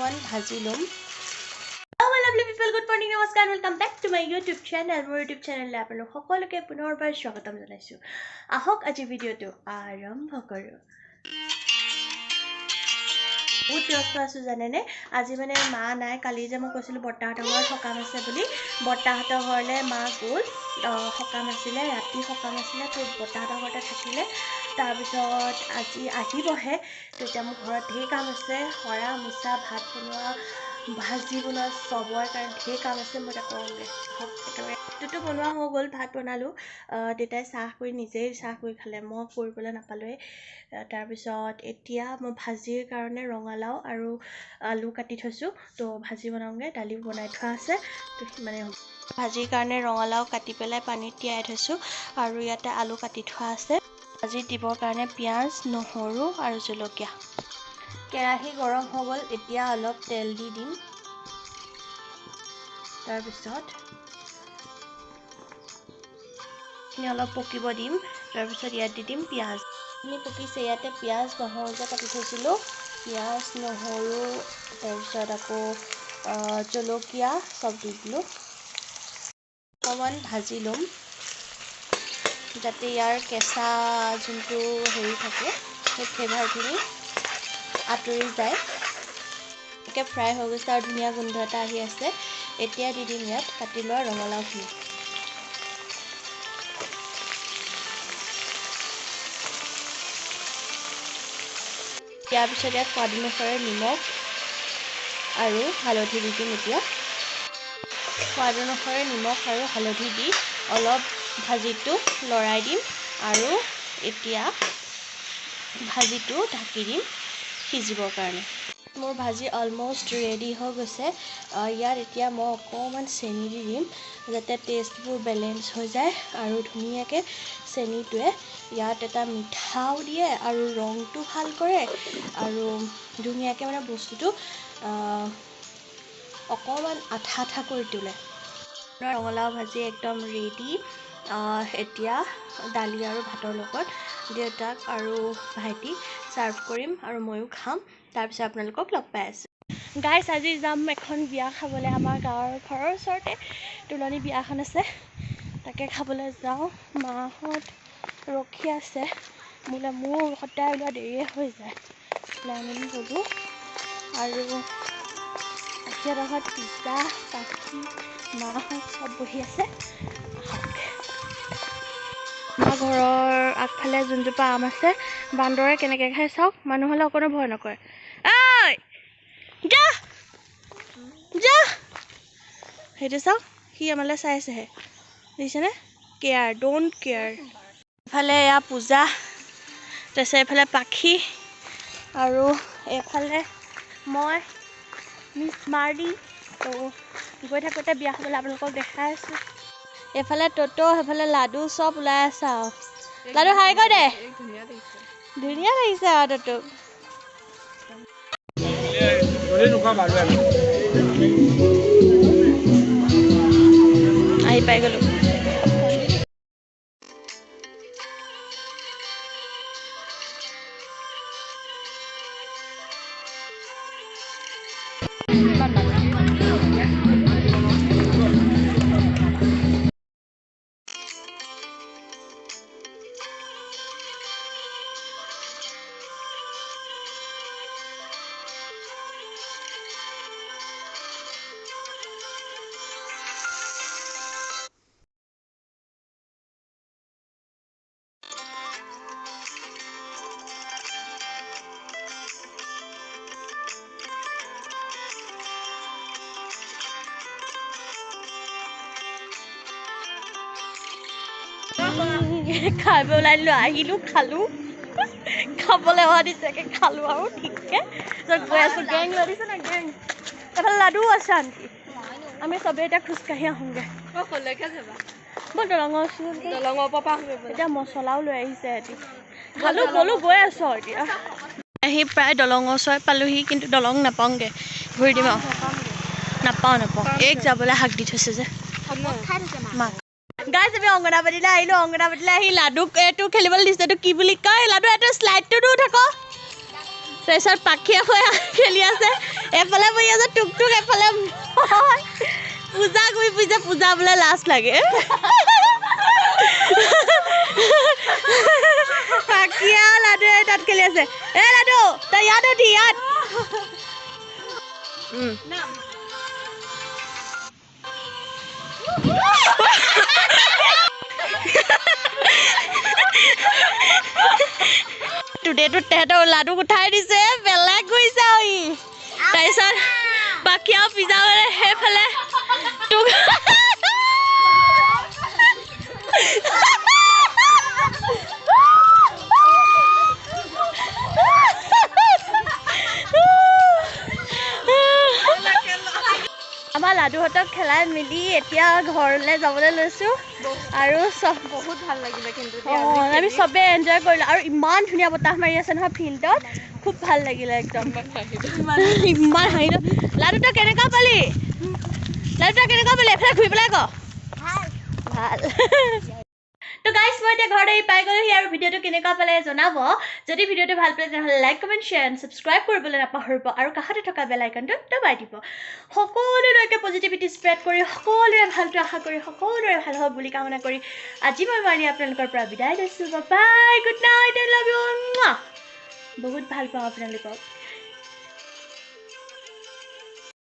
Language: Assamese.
অকণমান ভাজি ল'ম। Hello lovely people, good morning, namaskar, welcome back to my YouTube channel. মোৰ YouTube channel আপোনালোক সকলোকে পুনৰবাৰ স্বাগতম জনাইছো। আহক আজি ভিডিঅ'টো আৰম্ভ কৰোঁ। বহুত ব্যস্ত আছো জানেনে, আজি মানে মা নাই। কালি যে মই কৈছিলো বৰ্তাহঁতৰ ঘৰত সকাম আছে বুলি, বৰ্তাহঁতৰ ঘৰলৈ মা গ'ল। সকাম আছিলে, ৰাতি সকাম আছিলে, তো বৰ্তাহঁতৰ ঘৰতে থাকিলে। তাৰপিছত আজি আহিবহে। তো এতিয়া মোৰ ঘৰত ঢেৰ কাম আছে, সৰা মোচা, ভাত বনোৱা, ভাজি বনোৱা, চবৰে কাৰণে ঢেৰ কাম আছে। মই এতিয়া কৰোঁগৈ। একেবাৰে ভাতটোতো বনোৱা হৈ গ'ল, ভাত বনালোঁ। দেউতাই চাহ কৰি নিজেই চাহ কৰি খালে, মই কৰিবলৈ নাপালোৱেই। তাৰপিছত এতিয়া মই ভাজিৰ কাৰণে ৰঙালাও আৰু আলু কাটি থৈছোঁ, তো ভাজি বনাওঁগৈ। দালিও বনাই থোৱা আছে, তো মানে ভাজিৰ কাৰণে ৰঙালাও কাটি পেলাই পানীত তিয়াই থৈছোঁ, আৰু ইয়াতে আলু কাটি থোৱা আছে। ভাজিত দিবৰ কাৰণে পিঁয়াজ, নহৰু আৰু জলকীয়া। কেৰাহী গৰম হৈ গ'ল, এতিয়া অলপ তেল দি দিম। তাৰপিছত এইখিনি অলপ পকিব দিম। তাৰপিছত ইয়াত দি দিম পিঁয়াজ। এইখিনি পকিছে, ইয়াতে পিঁয়াজ নহৰু যে কাটি থৈছিলোঁ, পিঁয়াজ নহৰু তাৰপিছত আকৌ জলকীয়া চব দি দিলোঁ। অকণমান ভাজি ল'ম যাতে ইয়াৰ কেঁচা যোনটো হেৰি থাকে সেই ফ্লেভাৰখিনি আঁতৰি যায়। এনেকৈ ফ্ৰাই হৈ গৈছে আৰু ধুনীয়া গোন্ধ এটা আহি আছে। এতিয়া দি দিম ইয়াত কাটি লোৱা ৰঙালাওখিনি। ইয়াৰ পিছত ইয়াত সোৱাদ অনুসাৰে নিমখ আৰু হালধি দি দিম। এতিয়া সোৱাদ অনুসাৰে নিমখ আৰু হালধি দি অলপ ভাজিটো লৰাই দিম, আৰু এতিয়া ভাজিটো ঢাকি দিম সিজিবৰ কাৰণে। মোৰ ভাজি অলমষ্ট ৰেডি হৈ গৈছে। ইয়াত এতিয়া মই অকণমান চেনি দি দিম যাতে টেষ্টবোৰ বেলেঞ্চ হৈ যায়, আৰু ধুনীয়াকৈ চেনিটোৱে ইয়াত এটা মিঠাও দিয়ে আৰু ৰংটো ভাল কৰে, আৰু ধুনীয়াকৈ মানে বস্তুটো অকণমান আঠা আঠা কৰি তোলে। ৰঙালাও ভাজি একদম ৰেডি। এতিয়া দালি আৰু ভাতৰ লগত দেউতাক আৰু ভাইটি ছাৰ্ভ কৰিম, আৰু ময়ো খাম। তাৰপিছত আপোনালোকক লগ পাই আছোঁ। গাইছ, আজি যাম এখন বিয়া খাবলৈ। আমাৰ গাঁৱৰ ঘৰৰ ওচৰতে তুলনি বিয়া এখন আছে, তাকে খাবলৈ যাওঁ। মাহঁত ৰখি আছে, বোলে মোৰ সদায় ওলোৱা দেৰিয়ে হৈ যায়। প্লেনিং গ'লোঁ, আৰু সিহঁতৰ ঘৰত পিজ্জা, পাখি, মাহঁত চব বহি আছে। আমাৰ ঘৰৰ আগফালে যোনজোপা আম আছে, বান্দৰে কেনেকৈ খাই চাওক। মানুহ হ'লে অকণো ভয় নকৰে। ঐ যা যা, সেইটো চাওক, সি আমালৈ চাইছেহে, দেখিছেনে? Care, don't care. এইফালে এয়া পূজা, তাৰপিছত এইফালে পাখি, আৰু এইফালে মই মিছ মাৰ্ডি। তো গৈ থাকোঁতে বিয়া খাবলৈ আপোনালোকক দেখাই আছোঁ। এইফালে ট'টো, সেইফালে লাডু, চব ওলাই আছে। আৰু লাডু হাই কৈ দে, ধুনীয়া লাগিছে আৰু ট'টো। আহি পাই গ'লোঁ। খাই ওলাই দিলোঁ, আহিলোঁ, খালোঁ। খাবলৈ হোৱা দিছে, খালোঁ আৰু ঠিককৈ গৈ আছোঁ। গেং লৈ দিছে না, গেং। এইফালে লাডুও আছে আনকি। আমি চবেই এতিয়া খোজকাঢ়ি আহোঁগৈ। ব'ল দলঙৰ ওচৰত, দলঙৰ পৰা এতিয়া মছলাও লৈ আহিছে সিহঁতি। খালোঁ ব'লো, গৈ আছোঁ আৰু এতিয়া। আহি প্ৰায় দলঙৰ ওচৰত পালোহি, কিন্তু দলং নাপাওঁগৈ, ঘূৰি দিম আৰু। নাপাওঁ এইক যাবলৈ হাক দি থৈছে যে মাক। গাইজ, আমি অংগনাবাদীলৈ আহিলোঁ। অংগনাবাদীলৈ আহি লাডুক এইটো খেলিবলৈ দিছে। এইটো কি বুলি কয়? লাডু, এইটো শ্লাইডটোতো উঠ আকৌ। তাৰপিছত পাখিয়ে হৈ খেলি আছে এফালে বহি আছে টুকটুক এফালে পূজা কৰি ফুৰিছে পূজা বোলে লাজ লাগে পাখিয়ে আৰু লাডুৱে তাত খেলি আছে এ লাডু তই ইয়াত উঠি ইয়াত টুডেটো তেহেঁতৰ লাডুক উঠাই দিছে বেলেগ গৈছে ই তাৰপিছত বাকী আৰু পিজা সেইফালে আমাৰ লাডুহঁতক খেলাই মেলি এতিয়া ঘৰলৈ যাবলৈ লৈছোঁ আৰু চব বহুত ভাল লাগিলে কিন্তু আমি চবেই এনজয় কৰিলোঁ আৰু ইমান ধুনীয়া বতাহ মাৰি আছে নহয় ফিল্ডত খুব ভাল লাগিলে একদম ইমান হাঁহিলোঁ লাডু তই কেনেকুৱা পালি এফালে ঘূৰি পেলাই ক ভাল তো গাইজ মই এতিয়া ঘৰত আহি পাই গ'লোহি আৰু ভিডিঅ'টো কেনেকুৱা পালে জনাব যদি ভিডিঅ'টো ভাল পালে তেনেহ'লে like comment share and subscribe কৰিবলৈ নাপাহৰিব আৰু কাষতে থকা বেল আইকনটো দবাই দিব সকলোলৈকে পজিটিভিটি স্প্ৰেড কৰি সকলোৰে ভালটো আশা কৰি সকলোৰে ভাল হওক বুলি কামনা কৰি আজি মই মাৰি আপোনালোকৰ পৰা বিদায় লৈছোঁ bye good night I love you বহুত ভাল পাওঁ আপোনালোকক